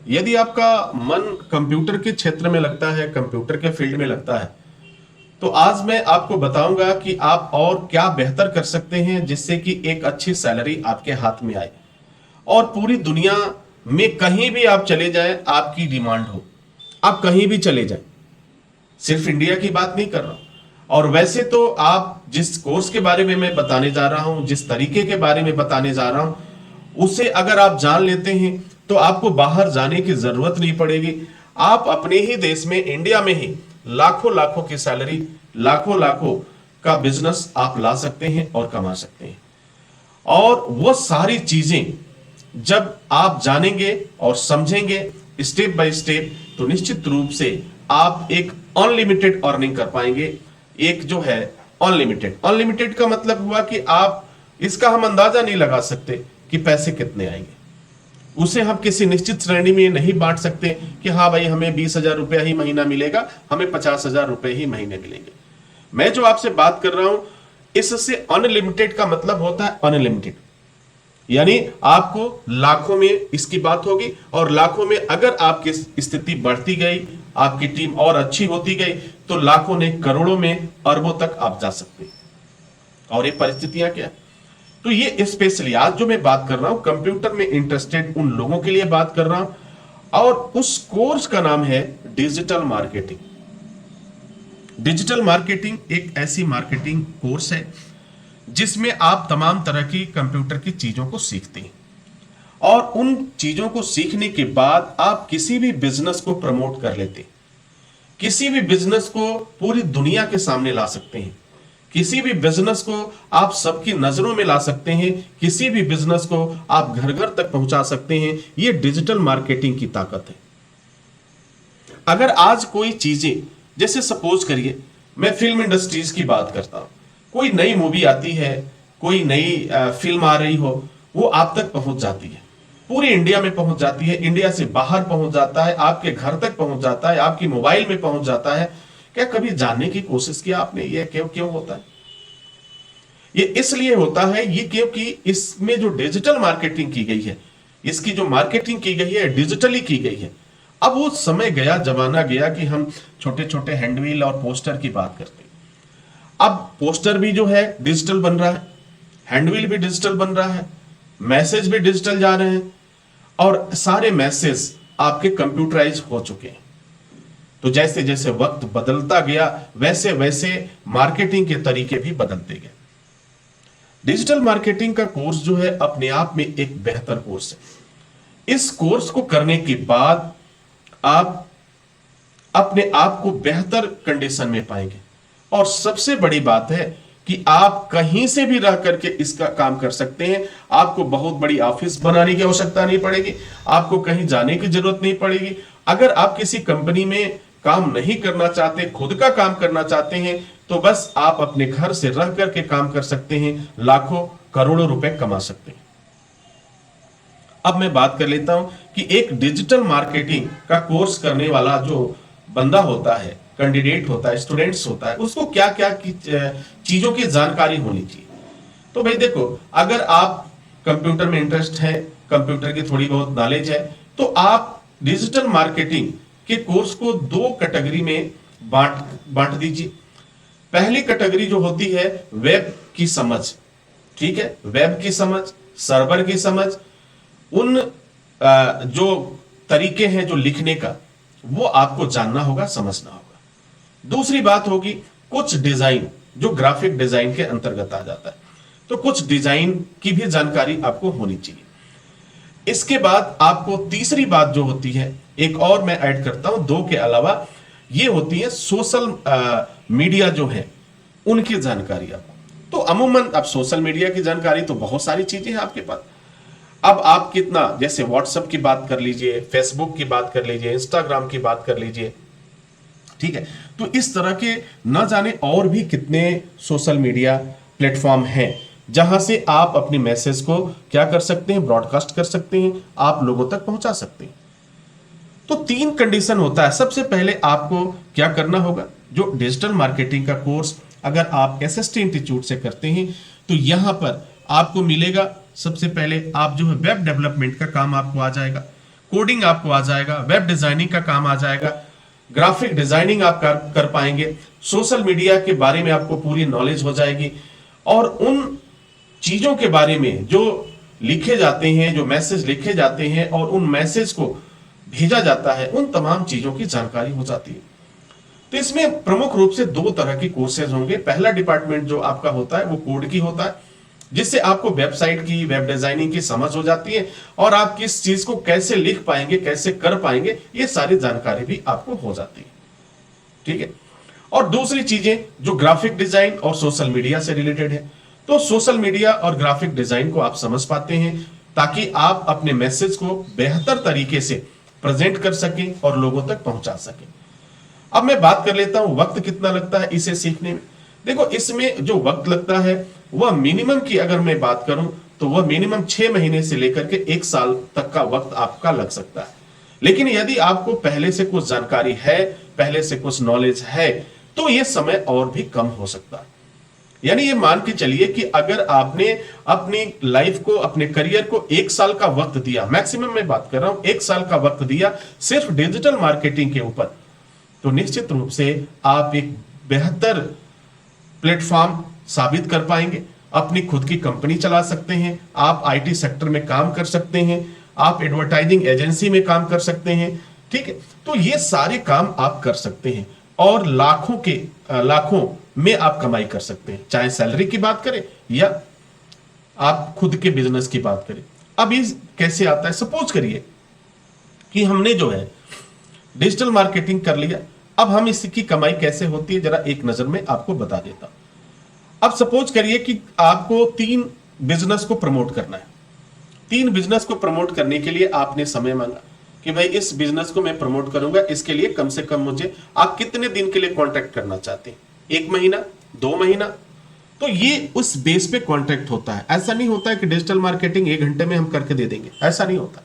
यदि आपका मन कंप्यूटर के क्षेत्र में लगता है, कंप्यूटर के फील्ड में लगता है, तो आज मैं आपको बताऊंगा कि आप और क्या बेहतर कर सकते हैं जिससे कि एक अच्छी सैलरी आपके हाथ में आए और पूरी दुनिया में कहीं भी आप चले जाएं आपकी डिमांड हो। आप कहीं भी चले जाएं, सिर्फ इंडिया की बात नहीं कर रहा हूं। और वैसे तो आप जिस कोर्स के बारे में मैं बताने जा रहा हूं, जिस तरीके के बारे में बताने जा रहा हूं, उसे अगर आप जान लेते हैं तो आपको बाहर जाने की जरूरत नहीं पड़ेगी। आप अपने ही देश में, इंडिया में ही लाखों लाखों की सैलरी, लाखों लाखों का बिजनेस आप ला सकते हैं और कमा सकते हैं। और वो सारी चीजें जब आप जानेंगे और समझेंगे स्टेप बाय स्टेप, तो निश्चित रूप से आप एक अनलिमिटेड अर्निंग कर पाएंगे। एक जो है अनलिमिटेड, अनलिमिटेड का मतलब हुआ कि आप इसका हम अंदाजा नहीं लगा सकते कि पैसे कितने आएंगे। उसे हम किसी निश्चित श्रेणी में नहीं बांट सकते कि हाँ भाई हमें 20,000 रुपया ही महीना मिलेगा, हमें 50,000 रुपए ही महीने मिलेंगे। मैं जो आपसे बात कर रहा हूं, इससे अनलिमिटेड का मतलब होता है अनलिमिटेड, यानी आपको लाखों में इसकी बात होगी और लाखों में अगर आपकी स्थिति बढ़ती गई, आपकी टीम और अच्छी होती गई, तो लाखों ने करोड़ों में, अरबों तक आप जा सकते हैं। और ये परिस्थितियां क्या है? तो ये स्पेशली आज जो मैं बात कर रहा हूं, कंप्यूटर में इंटरेस्टेड उन लोगों के लिए बात कर रहा हूं। और उस कोर्स का नाम है डिजिटल मार्केटिंग। डिजिटल मार्केटिंग एक ऐसी मार्केटिंग कोर्स है जिसमें आप तमाम तरह की कंप्यूटर की चीजों को सीखते हैं और उन चीजों को सीखने के बाद आप किसी भी बिजनेस को प्रमोट कर लेते हैं, किसी भी बिजनेस को पूरी दुनिया के सामने ला सकते हैं, किसी भी बिजनेस को आप सबकी नजरों में ला सकते हैं, किसी भी बिजनेस को आप घर घर तक पहुंचा सकते हैं। यह डिजिटल मार्केटिंग की ताकत है। अगर आज कोई चीजें, जैसे सपोज करिए मैं फिल्म इंडस्ट्रीज की बात करता हूं, कोई नई मूवी आती है, कोई नई फिल्म आ रही हो, वो आप तक पहुंच जाती है, पूरी इंडिया में पहुंच जाती है, इंडिया से बाहर पहुंच जाता है, आपके घर तक पहुंच जाता है, आपकी मोबाइल में पहुंच जाता है। क्या कभी जानने की कोशिश किया आपने ये क्यों क्यों होता है? ये इसलिए होता है ये क्योंकि इसमें जो डिजिटल मार्केटिंग की गई है, इसकी जो मार्केटिंग की गई है डिजिटली की गई है। अब वो समय गया, जमाना गया कि हम छोटे छोटे हैंडबिल और पोस्टर की बात करते हैं। अब पोस्टर भी जो है डिजिटल बन रहा है, हैंडबिल भी डिजिटल बन रहा है, मैसेज भी डिजिटल जा रहे हैं और सारे मैसेज आपके कंप्यूटराइज हो चुके हैं। तो जैसे जैसे वक्त बदलता गया वैसे वैसे मार्केटिंग के तरीके भी बदलते गए। डिजिटल मार्केटिंग का कोर्स जो है अपने आप में एक बेहतर कोर्स है। इस कोर्स को करने के बाद आप अपने आप को बेहतर कंडीशन में पाएंगे और सबसे बड़ी बात है कि आप कहीं से भी रह करके इसका काम कर सकते हैं। आपको बहुत बड़ी ऑफिस बनाने की आवश्यकता नहीं पड़ेगी, आपको कहीं जाने की जरूरत नहीं पड़ेगी। अगर आप किसी कंपनी में काम नहीं करना चाहते, खुद का काम करना चाहते हैं, तो बस आप अपने घर से रह करके काम कर सकते हैं, लाखों करोड़ों रुपए कमा सकते हैं। अब मैं बात कर लेता हूं कि एक डिजिटल मार्केटिंग का कोर्स करने वाला जो बंदा होता है, कैंडिडेट होता है, स्टूडेंट्स होता है, उसको क्या क्या चीजों की जानकारी होनी चाहिए। तो भाई देखो, अगर आप कंप्यूटर में इंटरेस्ट है, कंप्यूटर की थोड़ी बहुत नॉलेज है, तो आप डिजिटल मार्केटिंग के कोर्स को दो कैटेगरी में बांट दीजिए। पहली कैटेगरी जो होती है वेब की समझ, ठीक है, वेब की समझ, सर्वर की समझ, उन जो तरीके हैं जो लिखने का, वो आपको जानना होगा, समझना होगा। दूसरी बात होगी कुछ डिजाइन, जो ग्राफिक डिजाइन के अंतर्गत आ जाता है, तो कुछ डिजाइन की भी जानकारी आपको होनी चाहिए। इसके बाद आपको तीसरी बात जो होती है, एक और मैं ऐड करता हूं दो के अलावा, ये होती है सोशल मीडिया जो है उनकी जानकारी आपको। तो अमूमन अब सोशल मीडिया की जानकारी तो बहुत सारी चीजें हैं आपके पास। अब आप कितना, जैसे व्हाट्सएप की बात कर लीजिए, फेसबुक की बात कर लीजिए, इंस्टाग्राम की बात कर लीजिए, ठीक है। तो इस तरह के न जाने और भी कितने सोशल मीडिया प्लेटफॉर्म हैं जहां से आप अपनी मैसेज को क्या कर सकते हैं, ब्रॉडकास्ट कर सकते हैं, आप लोगों तक पहुंचा सकते हैं। तो तीन कंडीशन होता है। सबसे पहले आपको क्या करना होगा, जो डिजिटल मार्केटिंग का कोर्स अगर आप एसएसटी इंस्टीट्यूट से करते हैं, तो यहां पर आपको मिलेगा, सबसे पहले आप जो है वेब डेवलपमेंट का काम आपको आ जाएगा। कोडिंग आपको आ जाएगा, वेब डिजाइनिंग का काम आ जाएगा, ग्राफिक डिजाइनिंग आप कर पाएंगे, सोशल मीडिया के बारे में आपको पूरी नॉलेज हो जाएगी, और उन चीजों के बारे में जो लिखे जाते हैं, जो मैसेज लिखे जाते हैं और उन मैसेज को भेजा जाता है, उन तमाम चीजों की जानकारी हो जाती है। तो इसमें प्रमुख रूप से दो तरह की कोर्सेज होंगे। पहला डिपार्टमेंट जो आपका होता है वो कोड की होता है, जिससे आपको वेबसाइट की, वेब डिजाइनिंग की समझ हो जाती है और आप किस चीज को कैसे लिख पाएंगे, कैसे कर पाएंगे, ये सारी जानकारी भी आपको हो जाती है। ठीक है। और दूसरी चीजें जो ग्राफिक डिजाइन और सोशल मीडिया से रिलेटेड है, तो सोशल मीडिया और ग्राफिक डिजाइन को आप समझ पाते हैं ताकि आप अपने मैसेज को बेहतर तरीके से प्रेजेंट कर सकें और लोगों तक पहुंचा सकें। अब मैं बात कर लेता हूं वक्त कितना लगता है इसे सीखने में। देखो, इसमें जो वक्त लगता है वह मिनिमम की अगर मैं बात करूं तो वह मिनिमम 6 महीने से लेकर के 1 साल तक का वक्त आपका लग सकता है। लेकिन यदि आपको पहले से कुछ जानकारी है, पहले से कुछ नॉलेज है, तो यह समय और भी कम हो सकता है। यानी ये मान के चलिए कि अगर आपने अपनी लाइफ को, अपने करियर को 1 साल का वक्त दिया, मैक्सिमम मैं बात कर रहा हूं, 1 साल का वक्त दिया सिर्फ डिजिटल मार्केटिंग के ऊपर, तो निश्चित रूप से आप एक बेहतर प्लेटफॉर्म साबित कर पाएंगे, अपनी खुद की कंपनी चला सकते हैं, आप आईटी सेक्टर में काम कर सकते हैं, आप एडवर्टाइजिंग एजेंसी में काम कर सकते हैं। ठीक है। तो ये सारे काम आप कर सकते हैं और लाखों में आप कमाई कर सकते हैं, चाहे सैलरी की बात करें या आप खुद के बिजनेस की बात करें। अब ये कैसे आता है? सपोज करिए कि हमने जो है डिजिटल मार्केटिंग कर लिया, अब हम इसकी कमाई कैसे होती है जरा एक नजर में आपको बता देता हूं। अब सपोज करिए कि आपको 3 बिजनेस को प्रमोट करना है। 3 बिजनेस को प्रमोट करने के लिए आपने समय मांगा कि भाई इस बिजनेस को मैं प्रमोट करूंगा, इसके लिए कम से कम मुझे आप कितने दिन के लिए कॉन्ट्रैक्ट करना चाहते हैं, 1 महीना, 2 महीना, तो ये उस बेस पे कॉन्ट्रैक्ट होता है। ऐसा नहीं होता है कि डिजिटल मार्केटिंग 1 घंटे में हम करके दे देंगे, ऐसा नहीं होता।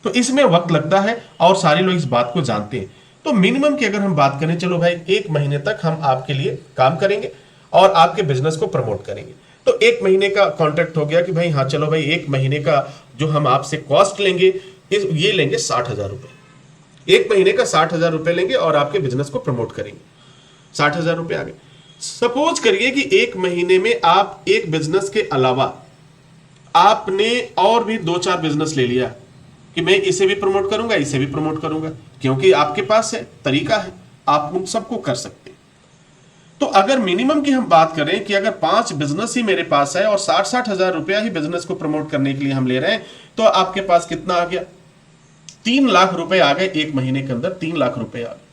तो इसमें वक्त लगता है और सारे लोग इस बात को जानते हैं। तो मिनिमम की अगर हम बात करें, चलो भाई 1 महीने तक हम आपके लिए काम करेंगे और आपके बिजनेस को प्रमोट करेंगे, तो 1 महीने का कॉन्ट्रैक्ट हो गया कि भाई हाँ चलो भाई 1 महीने का जो हम आपसे कॉस्ट लेंगे ये लेंगे 60,000 रुपए। 1 महीने का 60,000 रुपए लेंगे और आपके बिजनेस को प्रमोट करेंगे, 60,000 रुपए आ गए। सपोज करिए कि 1 महीने में आप एक बिजनेस के अलावा आपने और भी 2-4 बिजनेस ले लिया कि मैं इसे भी प्रमोट करूंगा, इसे भी प्रमोट करूंगा, क्योंकि आपके पास है, तरीका है, आप उन सबको कर सकते हैं। तो अगर मिनिमम की हम बात करें कि अगर 5 बिजनेस ही मेरे पास है और 60,000 रुपया ही बिजनेस को प्रमोट करने के लिए हम ले रहे हैं, तो आपके पास कितना आ गया? 3 लाख रुपए आ गए 1 महीने के अंदर, 3 लाख रुपए आ गए।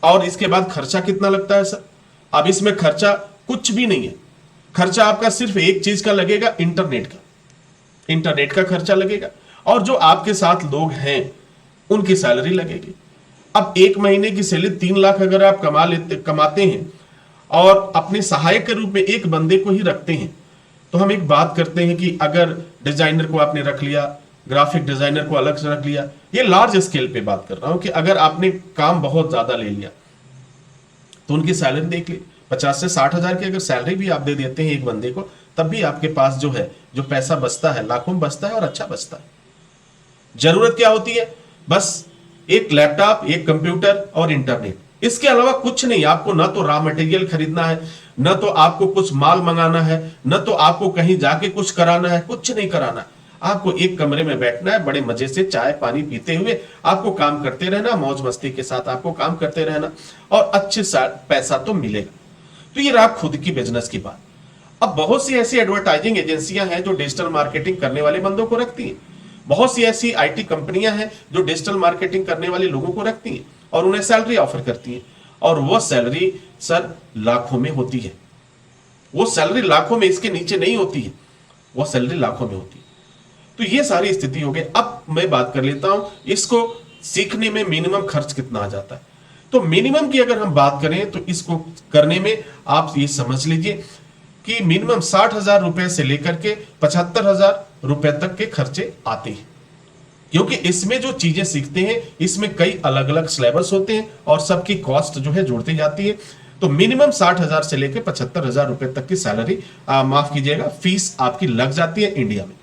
और इसके बाद खर्चा कितना लगता है सर? अब इसमें खर्चा कुछ भी नहीं है, खर्चा आपका सिर्फ एक चीज का लगेगा, इंटरनेट का खर्चा लगेगा और जो आपके साथ लोग हैं उनकी सैलरी लगेगी। अब 1 महीने की सैलरी 3 लाख अगर आप कमाते हैं और अपने सहायक के रूप में एक बंदे को ही रखते हैं, तो हम एक बात करते हैं कि अगर डिजाइनर को आपने रख लिया, ग्राफिक डिजाइनर को अलग से रख लिया, ये लार्ज स्केल पे बात कर रहा हूं कि अगर आपने काम बहुत ज्यादा ले लिया तो उनकी सैलरी देख ली, 50 से 60,000 की अगर सैलरी भी आप दे देते हैं एक बंदे को, तब भी आपके पास जो है जो पैसा बचता है लाखों में बचता है और अच्छा बचता है। जरूरत क्या होती है? बस एक लैपटॉप, एक कंप्यूटर और इंटरनेट, इसके अलावा कुछ नहीं। आपको ना तो रॉ मटेरियल खरीदना है, न तो आपको कुछ माल मंगाना है, न तो आपको कहीं जाके कुछ कराना है, कुछ नहीं कराना। आपको एक कमरे में बैठना है, बड़े मजे से चाय पानी पीते हुए आपको काम करते रहना, मौज मस्ती के साथ आपको काम करते रहना और अच्छे पैसा तो मिलेगा। तो ये रहा खुद की बिजनेस की बात। अब बहुत सी ऐसी एडवर्टाइजिंग एजेंसियां हैं जो डिजिटल मार्केटिंग करने वाले बंदों को रखती हैं, बहुत सी ऐसी आईटी कंपनियां हैं जो डिजिटल मार्केटिंग करने वाले लोगों को रखती हैं और उन्हें सैलरी ऑफर करती हैं, और वो सैलरी सर लाखों में होती है। वो सैलरी लाखों में, इसके नीचे नहीं होती है, वो सैलरी लाखों में होती है। तो ये सारी स्थिति हो गई। अब मैं बात कर लेता हूं इसको सीखने में मिनिमम खर्च कितना आ जाता है। तो मिनिमम की अगर हम बात करें तो इसको करने में आप ये समझ लीजिए कि मिनिमम 60,000 रुपए से लेकर के 75,000 रुपए तक के खर्चे आते हैं, क्योंकि इसमें जो चीजें सीखते हैं इसमें कई अलग अलग सिलेबस होते हैं और सबकी कॉस्ट जो है जुड़ती जाती है। तो मिनिमम 60,000 से लेकर 75,000 रुपए तक की सैलरी, माफ कीजिएगा, फीस आपकी लग जाती है इंडिया में।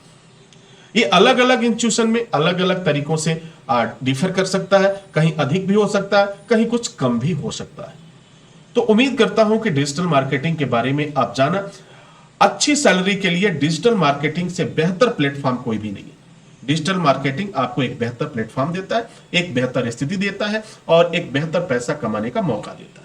ये अलग अलग इंस्टीट्यूशन में अलग अलग तरीकों से डिफर कर सकता है, कहीं अधिक भी हो सकता है, कहीं कुछ कम भी हो सकता है। तो उम्मीद करता हूं कि डिजिटल मार्केटिंग के बारे में आप जाना। अच्छी सैलरी के लिए डिजिटल मार्केटिंग से बेहतर प्लेटफॉर्म कोई भी नहीं है। डिजिटल मार्केटिंग आपको एक बेहतर प्लेटफॉर्म देता है, एक बेहतर स्थिति देता है और एक बेहतर पैसा कमाने का मौका देता है।